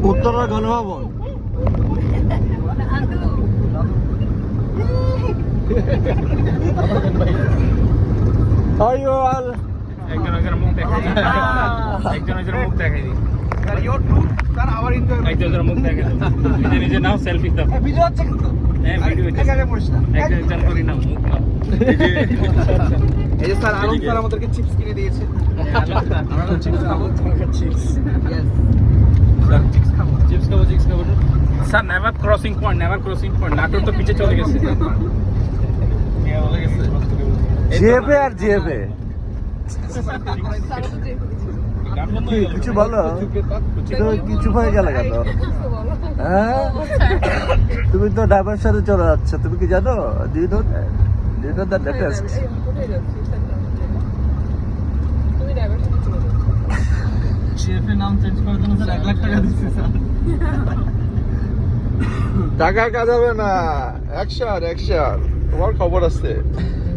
উত্তরা গণভবন। একজনের মুখ দেখাই দিই। একজনের মুখ দেখাই দিই। একজনের মুখ দেখাই দিই। নিজে নিজে নাও সেলফি দাও। ভিডিও হচ্ছে কিন্তু হ্যাঁ ভিডিও হচ্ছে। একজন করে নাও মুখ নাও। এই যে স্যার আলম স্যার আমাদেরকে চিপস কিনে দিয়েছে। আমরা চিপস খাবো, তোমাকে চিপস। ইয়েস চিপস খাবো। চিপস খাবো। Sir never crossing point, Natore তো পিছে চলে গেছে। জিএফএ আর জিএফএ কিছু বলো, তুমি কিছু হয়ে গেল কেন? হ্যাঁ, তুমি তো ড্রাইভার সাথে চলে যাচ্ছ, তুমি কি জানো? Do you know the latest? GFA নাম চেঞ্জ করার জন্য স্যার 1 লাখ টাকা দিচ্ছে স্যার। টাকা কাজ হবে না, অ্যাকশন তোমার খবর আছে।